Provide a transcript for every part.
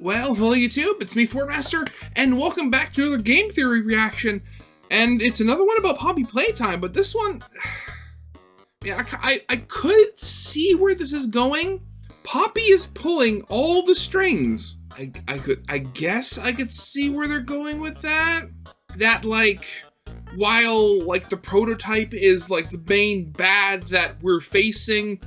Well, hello YouTube, it's me, Fortmaster, and welcome back to another game theory reaction. And it's another one about Poppy Playtime, but this one, yeah, I could see where this is going. Poppy is pulling all the strings. I guess I could see where they're going with that. That, like, while, like, the prototype is, like, the main bad that we're facing,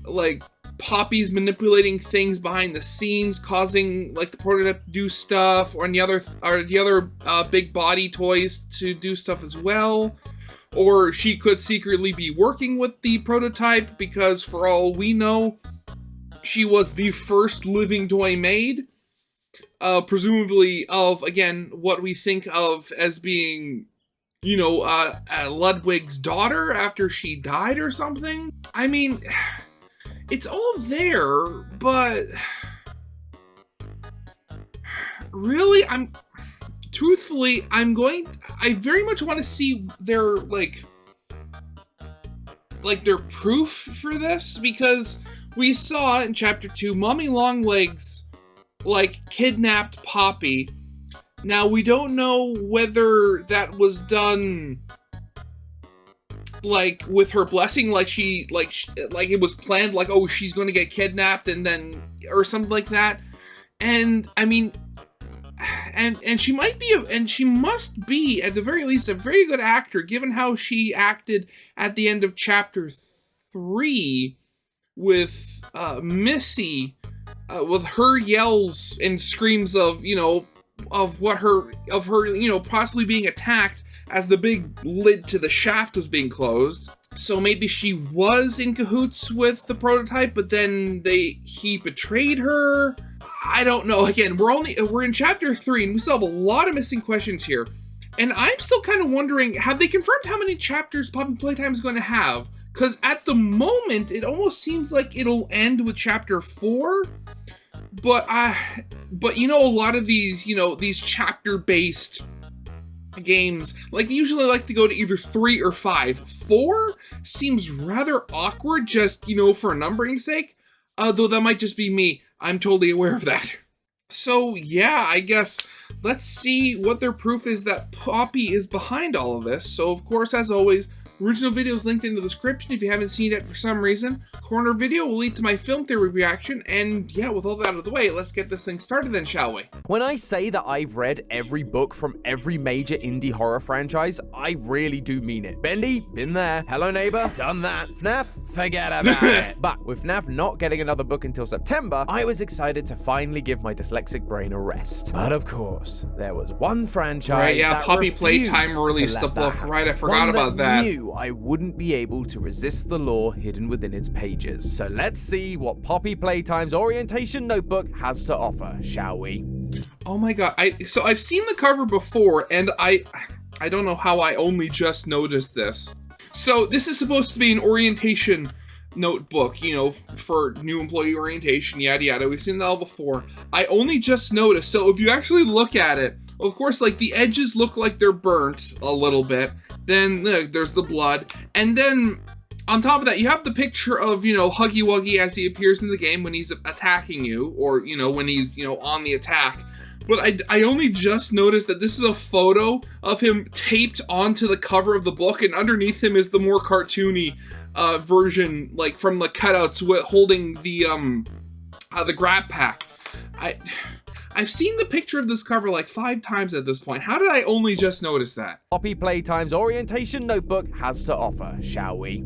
like, Poppy's manipulating things behind the scenes, causing like the prototype to do stuff, or the other big body toys to do stuff as well. Or she could secretly be working with the prototype because, for all we know, she was the first living toy made, presumably of, again, what we think of as being, you know, Ludwig's daughter after she died or something. I mean, it's all there, but really, I very much want to see their, like their proof for this, because we saw in Chapter 2, Mommy Longlegs, like, kidnapped Poppy. Now, we don't know whether that was done like with her blessing, like it was planned, like, oh, she's going to get kidnapped and then, or something like that. And I mean, and she must be at the very least a very good actor, given how she acted at the end of Chapter 3 with Missy, with her yells and screams of, you know, of her, you know, possibly being attacked as the big lid to the shaft was being closed. So maybe she was in cahoots with the prototype, but then he betrayed her. I don't know. Again, we're in Chapter 3, and we still have a lot of missing questions here. And I'm still kind of wondering, have they confirmed how many chapters Poppy Playtime is going to have? Because at the moment, it almost seems like it'll end with Chapter 4. But you know, a lot of these, you know, these chapter-based games, like, usually like to go to either 3 or 5. 4 seems rather awkward, just, you know, for numbering sake. Though that might just be me. I'm totally aware of that. So yeah, I guess let's see what their proof is that Poppy is behind all of this. So of course, as always, original video is linked in the description if you haven't seen it for some reason. Corner video will lead to my film theory reaction, and yeah, with all that out of the way, let's get this thing started then, shall we? When I say that I've read every book from every major indie horror franchise, I really do mean it. Bendy, been there. Hello Neighbor, done that. FNAF, forget about it. But with FNAF not getting another book until September, I was excited to finally give my dyslexic brain a rest. But of course, there was one franchise, right, yeah, that Poppy Playtime released the book, right? I forgot about that. Knew I wouldn't be able to resist the lore hidden within its pages. So let's see what Poppy Playtime's orientation notebook has to offer, shall we? Oh my god, so I've seen the cover before, and I don't know how I only just noticed this. So this is supposed to be an orientation notebook, you know, for new employee orientation, yada yada. We've seen that all before. I only just noticed, so if you actually look at it, of course, like, the edges look like they're burnt a little bit. Then there's the blood, and then on top of that, you have the picture of, you know, Huggy Wuggy as he appears in the game when he's attacking you, or, you know, when he's, you know, on the attack. But I only just noticed that this is a photo of him taped onto the cover of the book, and underneath him is the more cartoony version, like, from the cutouts holding the grab pack. I've seen the picture of this cover like 5 times at this point. How did I only just notice that? Poppy Playtime's orientation notebook has to offer, shall we?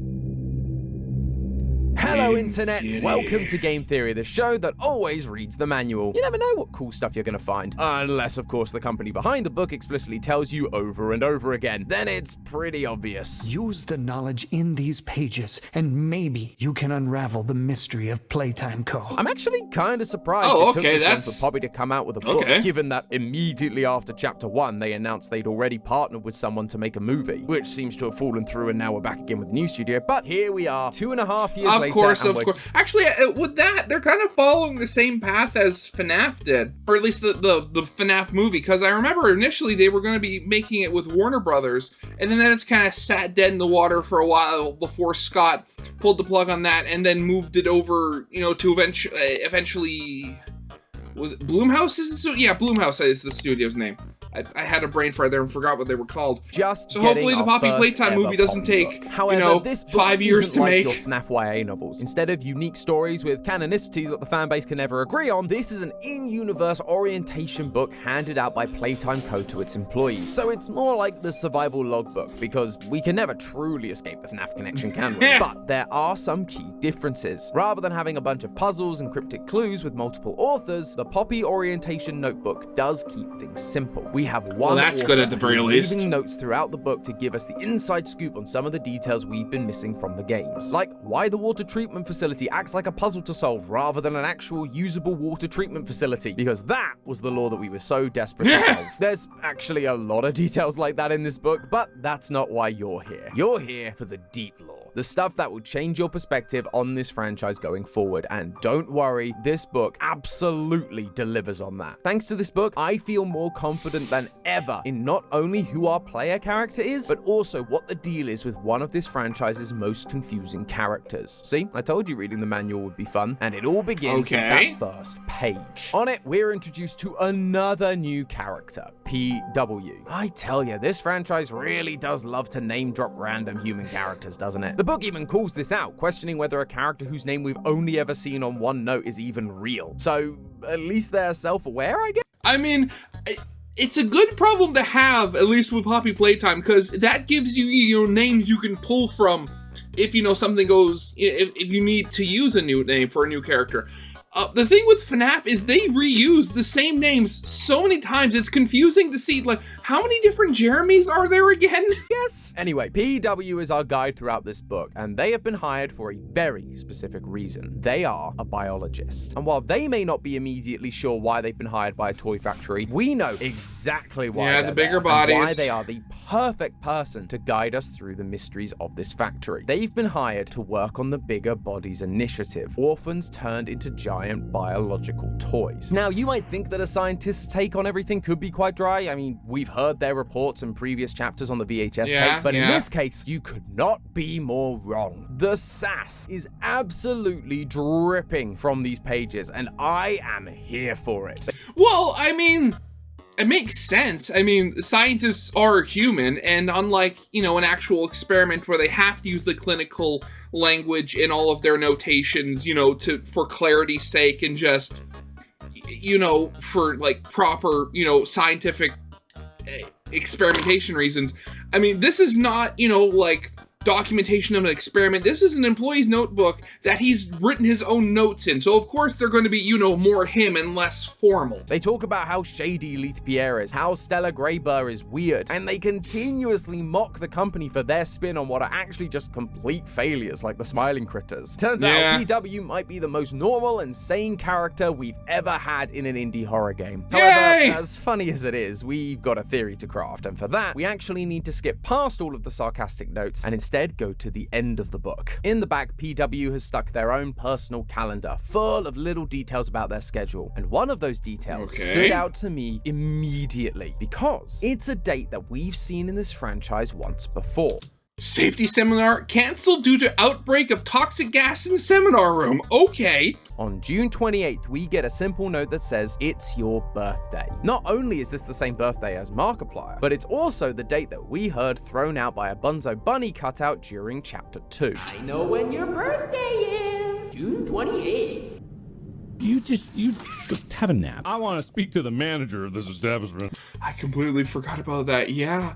Hello Internet, welcome to Game Theory, the show that always reads the manual. You never know what cool stuff you're gonna find. Unless, of course, the company behind the book explicitly tells you over and over again. Then it's pretty obvious. Use the knowledge in these pages, and maybe you can unravel the mystery of Playtime Co. I'm actually kind of surprised it took this long for Poppy to come out with a book, given that immediately after Chapter 1, they announced they'd already partnered with someone to make a movie, which seems to have fallen through, and now we're back again with the new studio. But here we are, 2.5 years later. Of course. Actually, with that, they're kind of following the same path as FNAF did, or at least the FNAF movie, because I remember initially they were going to be making it with Warner Brothers, and then it's kind of sat dead in the water for a while before Scott pulled the plug on that, and then moved it over, you know, to eventually was it Bloomhouse is the studio? Yeah, Bloomhouse is the studio's name. I had a brain fart there and forgot what they were called. So hopefully the Poppy Playtime movie doesn't take, However, this book 5 years isn't to like make. your FNAF YA novels. Instead of unique stories with canonicity that the fanbase can never agree on, this is an in-universe orientation book handed out by Playtime Co. to its employees. So it's more like the survival logbook, because we can never truly escape the FNAF connection, can we? But there are some key differences. Rather than having a bunch of puzzles and cryptic clues with multiple authors, the Poppy orientation notebook does keep things simple. We have one that's good at the very least. leaving notes throughout the book to give us the inside scoop on some of the details we've been missing from the games. Like why the water treatment facility acts like a puzzle to solve rather than an actual usable water treatment facility, because that was the lore that we were so desperate to solve. There's actually a lot of details like that in this book, but that's not why you're here. You're here for the deep lore. The stuff that will change your perspective on this franchise going forward. And don't worry, this book absolutely delivers on that. Thanks to this book, I feel more confident than ever in not only who our player character is, but also what the deal is with one of this franchise's most confusing characters. See, I told you reading the manual would be fun, and it all begins with that first page. On it, we're introduced to another new character, PW. I tell you, this franchise really does love to name drop random human characters, doesn't it? The book even calls this out, questioning whether a character whose name we've only ever seen on one note is even real. So, at least they're self-aware, I guess? I mean, it's a good problem to have, at least with Poppy Playtime, because that gives you, names you can pull from if, something goes, if you need to use a new name for a new character. The thing with FNAF is they reuse the same names so many times, it's confusing to see, like, how many different Jeremys are there again? Yes. Anyway, PW is our guide throughout this book, and they have been hired for a very specific reason. They are a biologist. And while they may not be immediately sure why they've been hired by a toy factory, we know exactly why. Yeah, the bigger bodies. And why they are the perfect person to guide us through the mysteries of this factory. They've been hired to work on the Bigger Bodies Initiative, orphans turned into giant biological toys. Now, you might think that a scientist's take on everything could be quite dry. I mean, we've heard their reports in previous chapters on the VHS tapes, but in this case, you could not be more wrong. The sass is absolutely dripping from these pages, and I am here for it. Well, I mean, it makes sense. I mean, scientists are human, and unlike, an actual experiment where they have to use the clinical language in all of their notations, for clarity's sake and just, for like proper, scientific experimentation reasons. I mean, this is not, like documentation of an experiment. This is an employee's notebook that he's written his own notes in. So of course they're going to be, more him and less formal. They talk about how shady Leith Pierre is, how Stella Greyburr is weird, and they continuously mock the company for their spin on what are actually just complete failures like the Smiling Critters. Turns out PW might be the most normal and sane character we've ever had in an indie horror game. However, as funny as it is, we've got a theory to craft, and for that, we actually need to skip past all of the sarcastic notes and instead go to the end of the book. In the back, PW has stuck their own personal calendar full of little details about their schedule, and one of those details stood out to me immediately because it's a date that we've seen in this franchise once before. Safety seminar canceled due to outbreak of toxic gas in seminar room. Okay. On June 28th, we get a simple note that says, "It's your birthday." Not only is this the same birthday as Markiplier, but it's also the date that we heard thrown out by a Bunzo Bunny cutout during Chapter 2. I know when your birthday is. June 28th. You just have a nap. I want to speak to the manager of this establishment. I completely forgot about that. Yeah.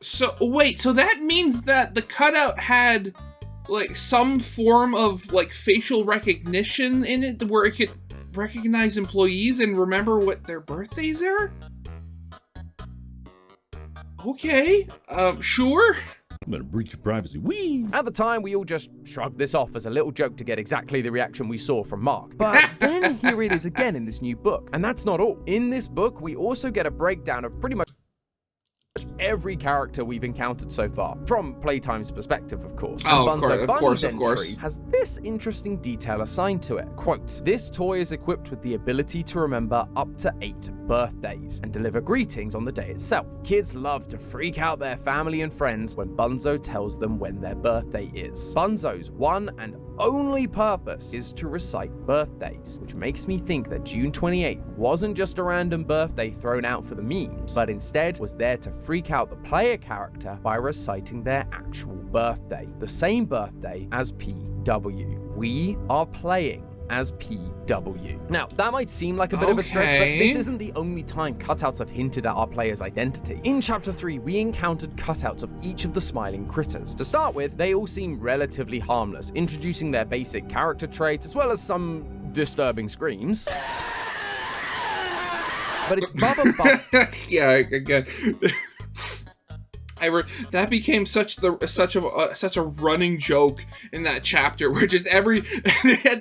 So, wait, so that means that the cutout had, like, some form of, like, facial recognition in it where it could recognize employees and remember what their birthdays are? Okay, sure. I'm gonna breach your privacy. Whee! At the time, we all just shrugged this off as a little joke to get exactly the reaction we saw from Mark. But then here it is again in this new book. And that's not all. In this book, we also get a breakdown of pretty much every character we've encountered so far, from Playtime's perspective, of course. Oh, and of course. entry has this interesting detail assigned to it. Quote, "This toy is equipped with the ability to remember up to 8 birthdays and deliver greetings on the day itself. Kids love to freak out their family and friends when Bunzo tells them when their birthday is. Bunzo's one and only purpose is to recite birthdays, which makes me think that June 28th wasn't just a random birthday thrown out for the memes, but instead was there to freak out the player character by reciting their actual birthday, the same birthday as PW. We are playing as PW. Now, that might seem like a bit of a stretch, but this isn't the only time cutouts have hinted at our player's identity. In Chapter 3, we encountered cutouts of each of the smiling critters. To start with, they all seem relatively harmless, introducing their basic character traits as well as some disturbing screams. But it's Bubba. Yeah, again. That became such a running joke in that chapter, where just at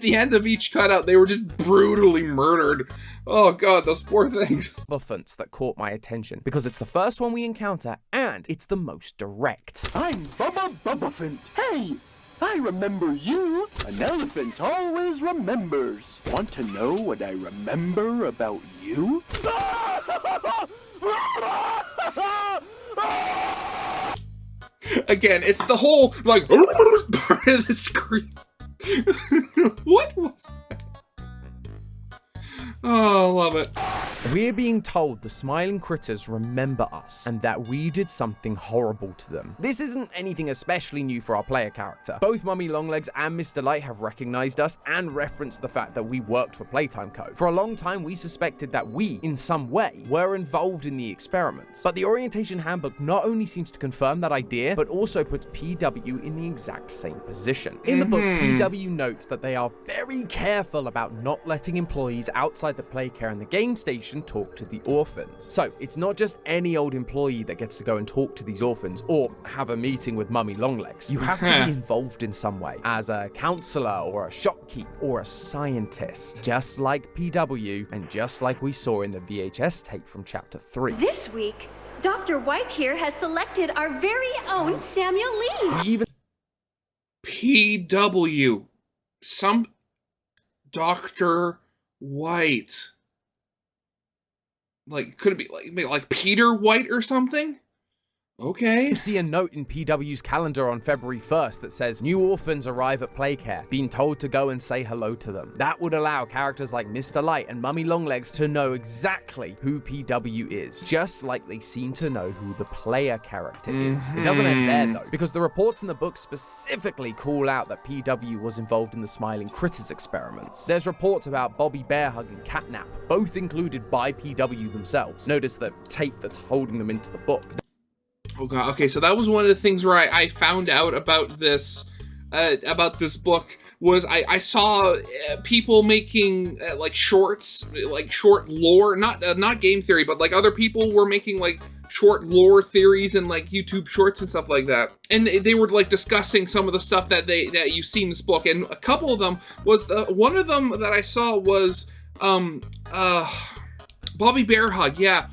the end of each cutout they were just brutally murdered. Oh god, those poor things. Bubbafunts that caught my attention because it's the first one we encounter and it's the most direct. I'm Bubba Bubbafunt. Hey, I remember you. An elephant always remembers. Want to know what I remember about you? Again, it's the whole, like, part of the screen. What was that? Oh, love it. We're being told the smiling critters remember us and that we did something horrible to them. This isn't anything especially new for our player character. Both Mummy Longlegs and Mr. Light have recognized us and referenced the fact that we worked for Playtime Co. For a long time, we suspected that we, in some way, were involved in the experiments. But the Orientation Handbook not only seems to confirm that idea, but also puts PW in the exact same position. In the book, PW notes that they are very careful about not letting employees outside the playcare and the game station talk to the orphans. So it's not just any old employee that gets to go and talk to these orphans or have a meeting with Mummy Longlegs. You have to be involved in some way, as a counselor or a shopkeep or a scientist, just like PW and just like we saw in the VHS tape from Chapter 3. This week, Dr. White here has selected our very own Samuel Lee. We even PW. Some Dr. White. Like, could it be like Peter White or something? Okay. see a note in PW's calendar on February 1st that says, new orphans arrive at Playcare, being told to go and say hello to them. That would allow characters like Mr. Light and Mummy Longlegs to know exactly who PW is, just like they seem to know who the player character is. It doesn't end there though, because the reports in the book specifically call out that PW was involved in the Smiling Critters experiments. There's reports about Bobby Bearhug and Catnap, both included by PW themselves. Notice the tape that's holding them into the book. Oh god. Okay, so that was one of the things where I found out about this book was I saw people making like shorts, like short lore, not game theory, but like other people were making like short lore theories and like YouTube shorts and stuff like that. And they were like discussing some of the stuff that you see in this book. And a couple of them was one of them that I saw was Bobby Bearhug. Yeah,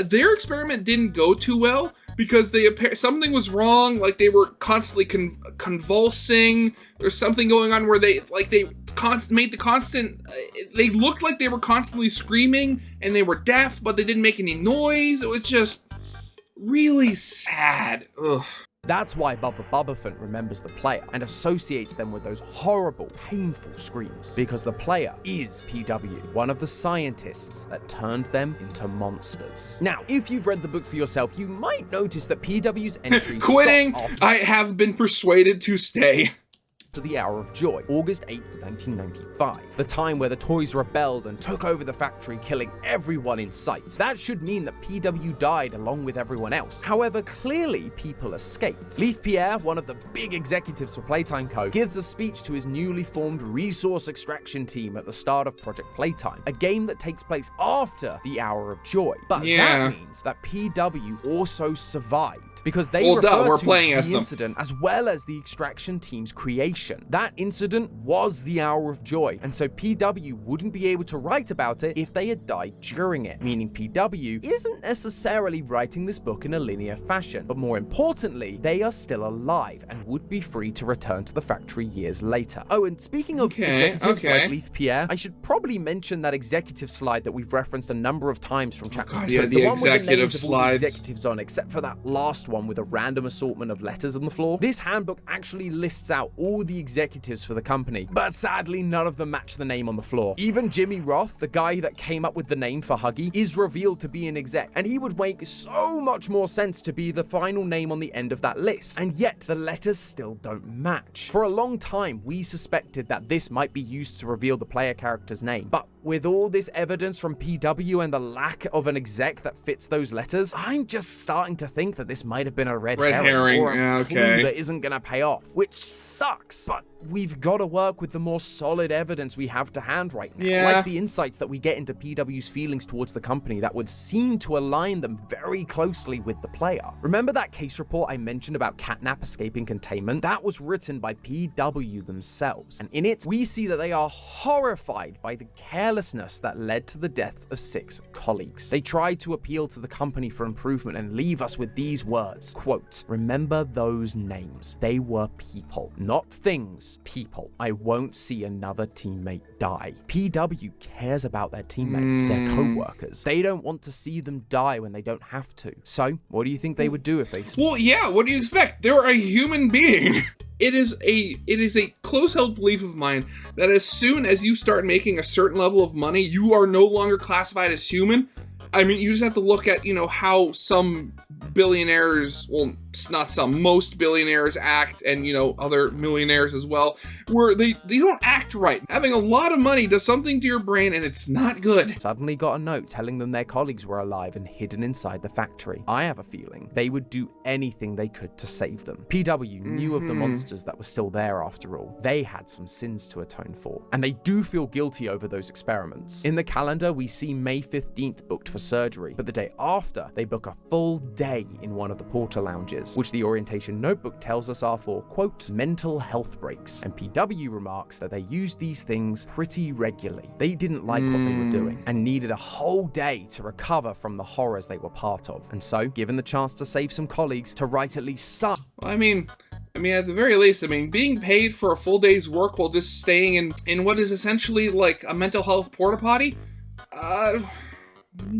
their experiment didn't go too well because something was wrong. Like they were constantly convulsing. There's something going on where they made the constant. They looked like they were constantly screaming, and they were deaf, but they didn't make any noise. It was just really sad. Ugh. That's why Bubba Bubbafunt remembers the player and associates them with those horrible, painful screams, because the player is PW, one of the scientists that turned them into monsters. Now, if you've read the book for yourself, you might notice that PW's entries quitting. stop I have been persuaded to stay. to the Hour of Joy, August 8, 1995, the time where the toys rebelled and took over the factory, killing everyone in sight. That should mean that PW died along with everyone else. However, clearly people escaped. Leith Pierre, one of the big executives for Playtime Co., gives a speech to his newly formed resource extraction team at the start of Project Playtime, a game that takes place after the Hour of Joy. But that means that PW also survived, because they refer to the incident as well as the extraction team's creation. That incident was the Hour of Joy, and so PW wouldn't be able to write about it if they had died during it, meaning PW isn't necessarily writing this book in a linear fashion, but more importantly, they are still alive and would be free to return to the factory years later. Oh, and speaking of executives like Leith Pierre, I should probably mention that executive slide that we've referenced a number of times from Chapter 2. The one with the executive names of all the slides. executives on, except for that last one with a random assortment of letters on the floor. This handbook actually lists out all the the executives for the company, but sadly none of them match the name on the floor. Even Jimmy Roth, the guy that came up with the name for Huggy, is revealed to be an exec, and he would make so much more sense to be the final name on the end of that list, and yet the letters still don't match. For a long time, we suspected that this might be used to reveal the player character's name, but with all this evidence from PW and the lack of an exec that fits those letters, I'm just starting to think that this might have been a red herring or a clue that isn't gonna pay off, which sucks, but we've got to work with the more solid evidence we have to hand right now, like the insights that we get into PW's feelings towards the company that would seem to align them very closely with the player. Remember that case report I mentioned about Catnap escaping containment? That was written by PW themselves, and in it, we see that they are horrified by the carelessness that led to the deaths of 6 colleagues. They tried to appeal to the company for improvement and leave us with these words, quote, "Remember those names. They were people, not things. People. I won't see another teammate die." PW cares about their teammates, their co-workers. They don't want to see them die when they don't have to. So, what do you think they would do if they... Well, yeah, what do you expect? They're a human being. It is a close-held belief of mine that as soon as you start making a certain level of money, you are no longer classified as human. I mean, you just have to look at, how some billionaires, well, not some, most billionaires act, and, other millionaires as well, where they don't act right. Having a lot of money does something to your brain, and it's not good. Suddenly got a note telling them their colleagues were alive and hidden inside the factory. I have a feeling they would do anything they could to save them. PW knew of the monsters that were still there after all. They had some sins to atone for, and they do feel guilty over those experiments. In the calendar, we see May 15th booked for surgery, but the day after, they book a full day in one of the porter lounges, which the orientation notebook tells us are for, quote, mental health breaks, and PW remarks that they use these things pretty regularly. They didn't like what they were doing, and needed a whole day to recover from the horrors they were part of, and so, given the chance to save some colleagues, to write at least some... I mean, at the very least, being paid for a full day's work while just staying in what is essentially like a mental health porta potty,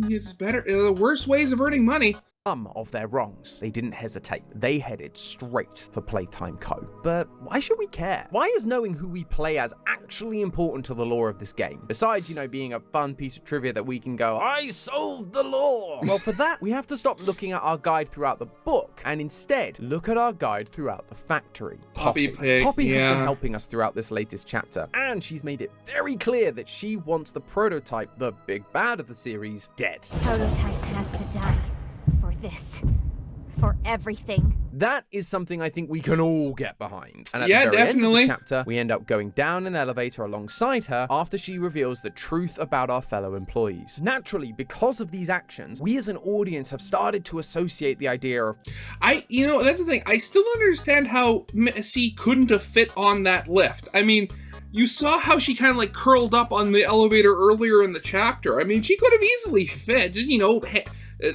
it's better. The worst ways of earning money. Some of their wrongs. They didn't hesitate. They headed straight for Playtime Co. But why should we care? Why is knowing who we play as actually important to the lore of this game? Besides, being a fun piece of trivia that we can go, I solved the lore! Well, for that, we have to stop looking at our guide throughout the book and instead look at our guide throughout the factory. Poppy has been helping us throughout this latest chapter, and she's made it very clear that she wants the prototype, the big bad of the series, dead. Prototype has to die. For this. For everything. That is something I think we can all get behind. And at yeah, the very definitely. End of the chapter, we end up going down an elevator alongside her after she reveals the truth about our fellow employees. Naturally, because of these actions, we as an audience have started to associate the idea of... that's the thing. I still don't understand how Missy couldn't have fit on that lift. You saw how she kind of curled up on the elevator earlier in the chapter. She could have easily fit,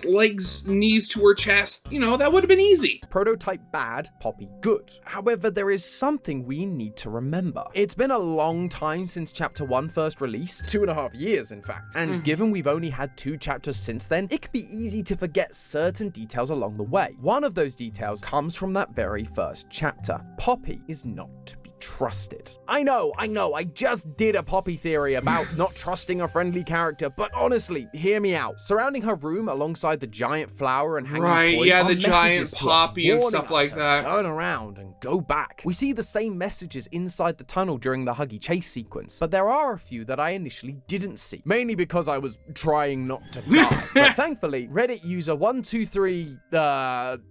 legs, knees to her chest. That would have been easy. Prototype bad, Poppy good. However, there is something we need to remember. It's been a long time since chapter 1 first released, 2.5 years in fact. And given we've only had 2 chapters since then, it can be easy to forget certain details along the way. One of those details comes from that very first chapter. Poppy is not to be trusted. I know, I just did a Poppy theory about not trusting a friendly character, but honestly, hear me out. Surrounding her room alongside the giant flower and hanging toys the giant Poppy and stuff like that. Turn around and go back. We see the same messages inside the tunnel during the Huggy chase sequence, but there are a few that I initially didn't see, mainly because I was trying not to die. But thankfully, Reddit user 123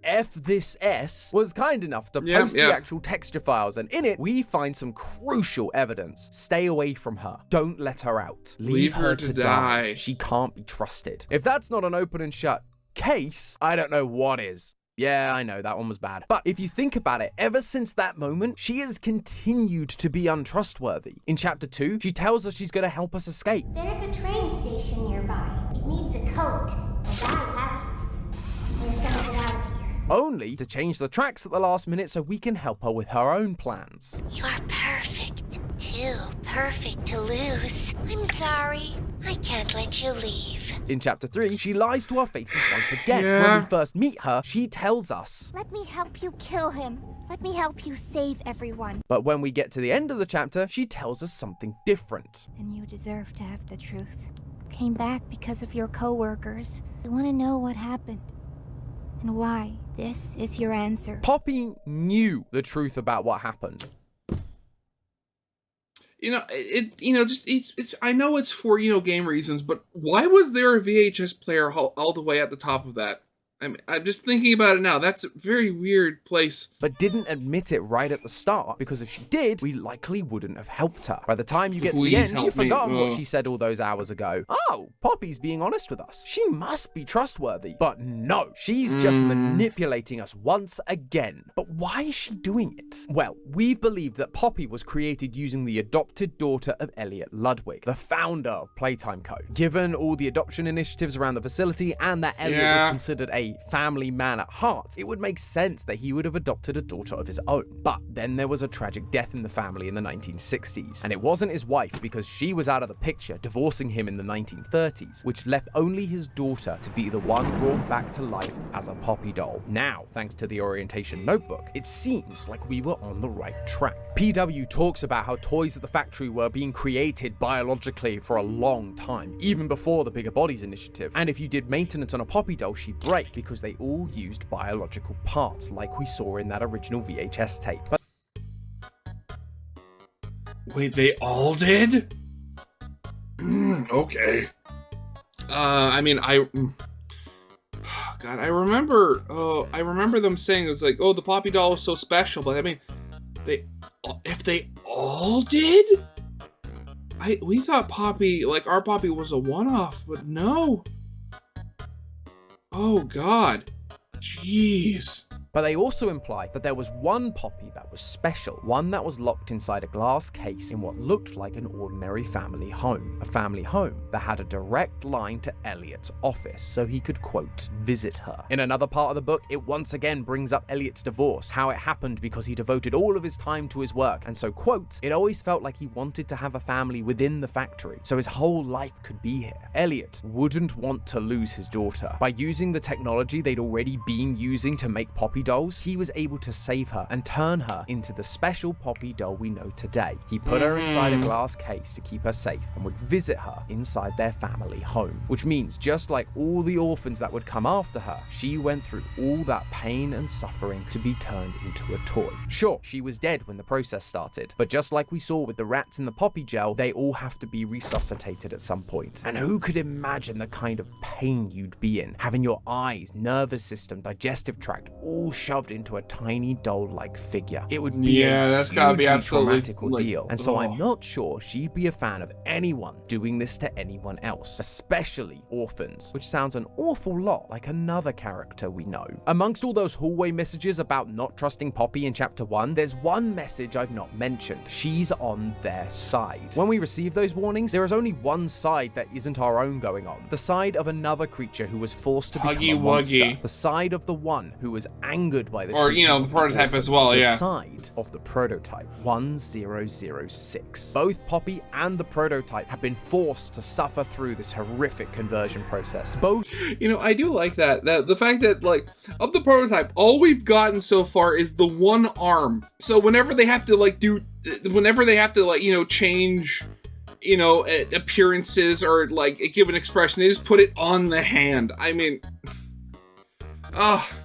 F this S was kind enough to post the actual texture files, and in it we find some crucial evidence. Stay away from her. Don't let her out. Leave her to die. She can't be trusted. If that's not an open and shut case, I don't know what is. Yeah, I know, that one was bad. But if you think about it, ever since that moment, she has continued to be untrustworthy. In chapter 2, she tells us she's going to help us escape. There's a train station nearby. It needs a code, and I have it. We're gonna get out of here. Only to change the tracks at the last minute so we can help her with her own plans. You are perfect. Too perfect to lose. I'm sorry. I can't let you leave. mind. In chapter 3, she lies to our faces once again. Yeah. When we first meet her, she tells us, Let me help you kill him. Let me help you save everyone. but when we get to the end of the chapter, she tells us something different. Then you deserve to have the truth. You came back because of your coworkers. You want to know what happened and why. This is your answer. Poppy knew the truth about what happened. I know it's for, game reasons, but why was there a VHS player all the way at the top of that? I'm just thinking about it now. That's a very weird place. But didn't admit it right at the start, because if she did, we likely wouldn't have helped her. By the time you get to the end, you've forgotten what she said all those hours ago. Oh, Poppy's being honest with us. She must be trustworthy. But no, she's just manipulating us once again. But why is she doing it? Well, we've believed that Poppy was created using the adopted daughter of Elliot Ludwig, the founder of Playtime Co. Given all the adoption initiatives around the facility and that Elliot was considered a family man at heart, it would make sense that he would have adopted a daughter of his own. But then there was a tragic death in the family in the 1960s, and it wasn't his wife because she was out of the picture, divorcing him in the 1930s, which left only his daughter to be the one brought back to life as a Poppy doll. Now, thanks to the orientation notebook, it seems like we were on the right track. PW talks about how toys at the factory were being created biologically for a long time, even before the Bigger Bodies initiative, and if you did maintenance on a Poppy doll, she'd break because they all used biological parts like we saw in that original VHS tape. But Wait, they all did? Okay. God, I remember them saying it was like, oh, the Poppy doll is so special, but I mean, if they all did? We thought Poppy, our Poppy was a one-off, but no. Oh, God. Jeez. But they also imply that there was one Poppy that was special, one that was locked inside a glass case in what looked like an ordinary family home. A family home that had a direct line to Elliot's office, so he could, quote, visit her. In another part of the book, it once again brings up Elliot's divorce, how it happened because he devoted all of his time to his work, and so, quote, it always felt like he wanted to have a family within the factory, so his whole life could be here. Elliot wouldn't want to lose his daughter. By using the technology they'd already been using to make Poppy dolls, he was able to save her and turn her into the special Poppy doll we know today. He put her inside a glass case to keep her safe and would visit her inside their family home. Which means, just like all the orphans that would come after her, she went through all that pain and suffering to be turned into a toy. Sure, she was dead when the process started, but just like we saw with the rats in the Poppy gel, they all have to be resuscitated at some point. And who could imagine the kind of pain you'd be in, having your eyes, nervous system, digestive tract all shoved into a tiny doll-like figure? It would be that's gotta be absolutely traumatic ordeal, and so I'm not sure she'd be a fan of anyone doing this to anyone else, especially orphans, which sounds an awful lot like another character we know. Amongst all those hallway messages about not trusting Poppy in chapter 1, there's one message I've not mentioned. She's on their side. When we receive those warnings, there is only one side that isn't our own going on. The side of another creature who was forced to become a monster. The side of the one who was angered by the the prototype as well, the side of the prototype 1006. Both Poppy and the prototype have been forced to suffer through this horrific conversion process. Both I do like that the fact that of the prototype, all we've gotten so far is the one arm. So whenever they have to change appearances or give an expression, they just put it on the hand. I mean,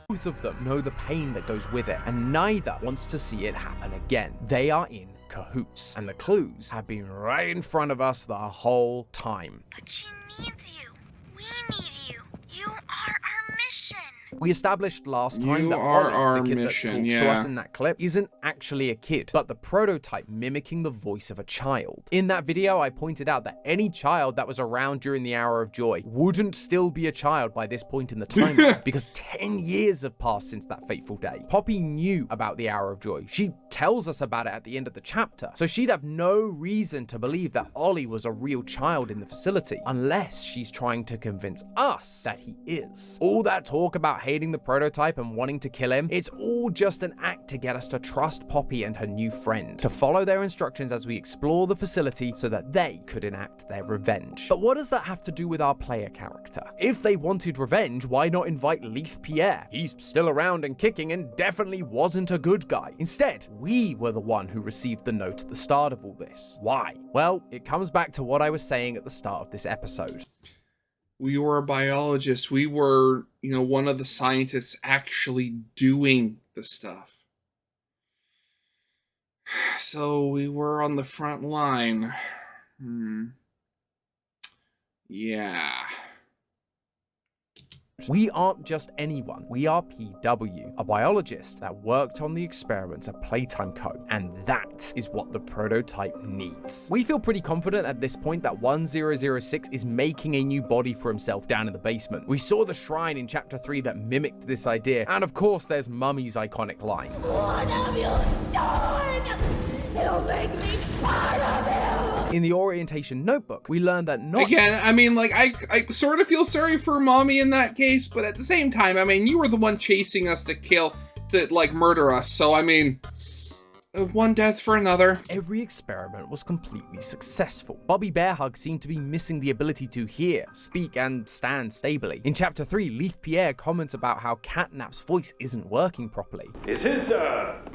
both of them know the pain that goes with it, and neither wants to see it happen again. They are in cahoots, and the clues have been right in front of us the whole time. But she needs you. We need you. You are our mission. We established last time You that are Ollie, our the kid mission, that talks to us yeah. in that clip, isn't actually a kid, but the prototype mimicking the voice of a child. In that video, I pointed out that any child that was around during the Hour of Joy wouldn't still be a child by this point in the timeline, because 10 years have passed since that fateful day. Poppy knew about the Hour of Joy. She tells us about it at the end of the chapter, so she'd have no reason to believe that Ollie was a real child in the facility, unless she's trying to convince us that he is. All that talk about hating the prototype and wanting to kill him, it's all just an act to get us to trust Poppy and her new friend, to follow their instructions as we explore the facility so that they could enact their revenge. But what does that have to do with our player character? If they wanted revenge, why not invite Leith Pierre? He's still around and kicking and definitely wasn't a good guy. Instead, we were the one who received the note at the start of all this. Why? Well, it comes back to what I was saying at the start of this episode. We were a biologist. We were, one of the scientists actually doing the stuff. So we were on the front line. Yeah. We aren't just anyone, we are PW, a biologist that worked on the experiments at Playtime Co., and that is what the prototype needs. We feel pretty confident at this point that 1006 is making a new body for himself down in the basement. We saw the shrine in Chapter 3 that mimicked this idea, and of course there's Mummy's iconic line. What have you done? You make me part of you! In the orientation notebook, we learned that not— Again, I sort of feel sorry for Mommy in that case, but at the same time, you were the one chasing us to murder us, so one death for another. Every experiment was completely successful. Bobby Bearhug seemed to be missing the ability to hear, speak, and stand stably. In Chapter 3, Leith Pierre comments about how Catnap's voice isn't working properly. Is his,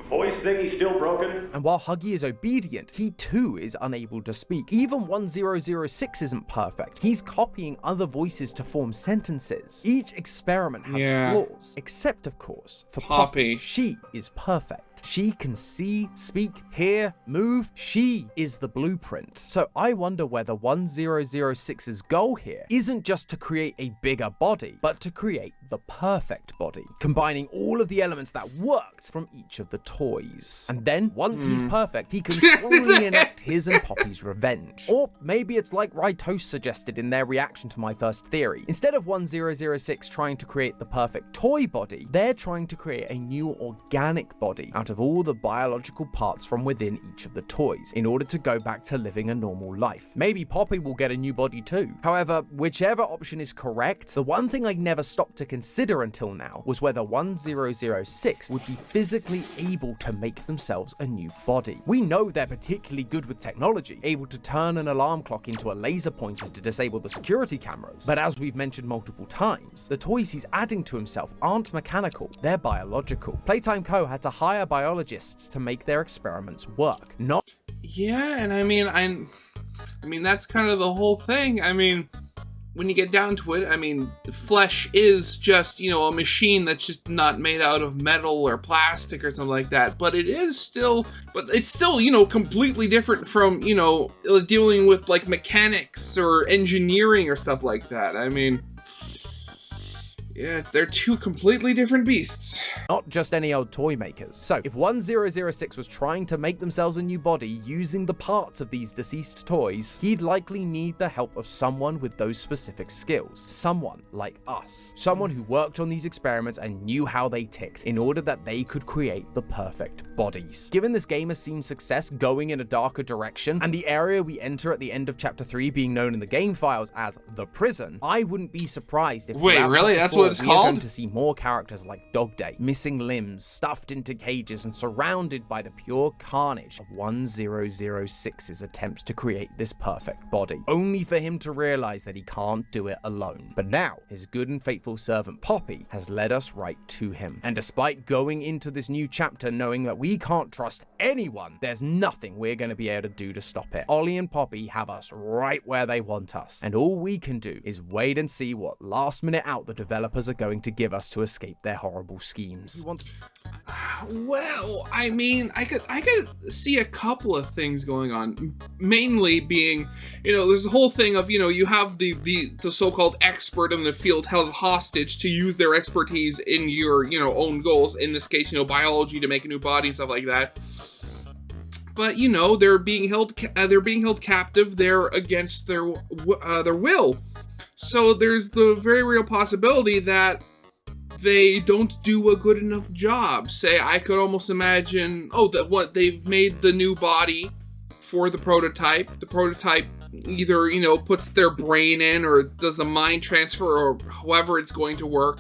voice thingy still broken? And while Huggy is obedient, he too is unable to speak. Even 1006 isn't perfect. He's copying other voices to form sentences. Each experiment has flaws, except of course, for Poppy. She is perfect. She can see, speak, hear, move. She is the blueprint. So I wonder whether 1006's goal here isn't just to create a bigger body, but to create the perfect body, combining all of the elements that worked from each of the toys. And then, once he's perfect, he can fully enact his and Poppy's revenge. Or maybe it's like Rytos suggested in their reaction to my first theory. Instead of 1006 trying to create the perfect toy body, they're trying to create a new organic body out of all the biological parts from within each of the toys, in order to go back to living a normal life. Maybe Poppy will get a new body too. However, whichever option is correct, the one thing I never stopped to consider until now was whether 1006 would be physically able to make themselves a new body. We know they're particularly good with technology, able to turn an alarm clock into a laser pointer to disable the security cameras. But as we've mentioned multiple times, the toys he's adding to himself aren't mechanical, they're biological. Playtime Co. had to hire biologists to make their experiments work, not— Yeah, and that's kind of the whole thing. When you get down to it, flesh is just, a machine that's just not made out of metal or plastic or something like that. But it's still, completely different from, dealing with mechanics or engineering or stuff like that. Yeah, they're two completely different beasts. Not just any old toy makers. So, if 1006 was trying to make themselves a new body using the parts of these deceased toys, he'd likely need the help of someone with those specific skills. Someone like us. Someone who worked on these experiments and knew how they ticked, in order that they could create the perfect bodies. Given this game has seen success going in a darker direction, and the area we enter at the end of Chapter 3 being known in the game files as the prison, I wouldn't be surprised if— Wait, really? That's what it's we called? are going to see more characters like Dog Day, missing limbs, stuffed into cages, and surrounded by the pure carnage of 1006's attempts to create this perfect body, only for him to realize that he can't do it alone. But now, his good and faithful servant Poppy has led us right to him. And despite going into this new chapter knowing that we can't trust anyone, there's nothing we're going to be able to do to stop it. Ollie and Poppy have us right where they want us, and all we can do is wait and see what last minute out the developers are going to give us to escape their horrible schemes. Well, I could see a couple of things going on. Mainly being, there's the whole thing of, you have the so-called expert in the field held hostage to use their expertise in your, own goals. In this case, biology to make a new body and stuff like that. But they're being held captive. They're against their will. So there's the very real possibility that they don't do a good enough job. Say, I could almost imagine, that they've made the new body for the prototype. The prototype either, puts their brain in or does the mind transfer or however it's going to work.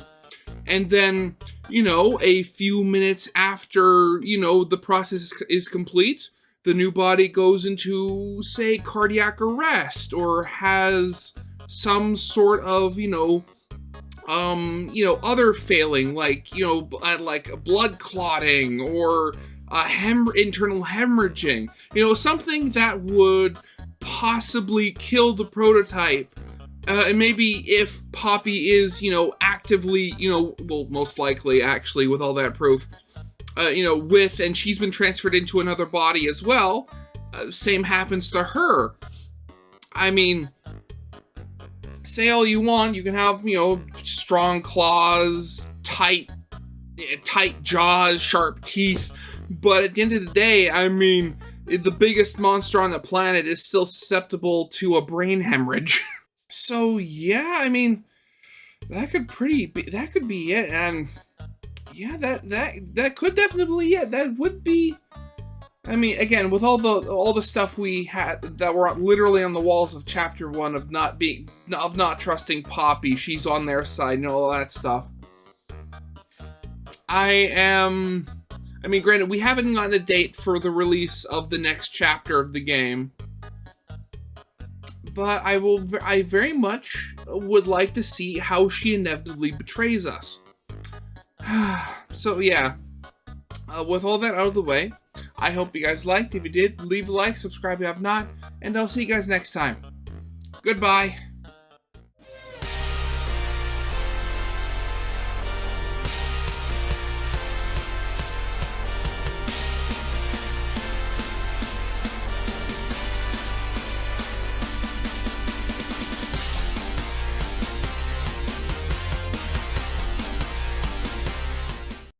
And then, you know, a few minutes after, you know, the process is complete, the new body goes into, say, cardiac arrest, or has some sort of, other failing, like, like blood clotting, or internal hemorrhaging, something that would possibly kill the prototype. And maybe if Poppy is, actively, well, most likely, actually, with all that proof, and she's been transferred into another body as well, same happens to her. I mean, say all you want, you can have, strong claws, tight jaws, sharp teeth, but at the end of the day, I mean, the biggest monster on the planet is still susceptible to a brain hemorrhage. So yeah, I mean, that could be it, and yeah, that could definitely, yeah, that would be. I mean, again, with all the stuff we had that were literally on the walls of Chapter 1 of not trusting Poppy, she's on their side, all that stuff. I mean, granted, we haven't gotten a date for the release of the next chapter of the game, but I very much would like to see how she inevitably betrays us. So yeah, with all that out of the way, I hope you guys liked. If you did, leave a like, subscribe if you have not, and I'll see you guys next time. Goodbye.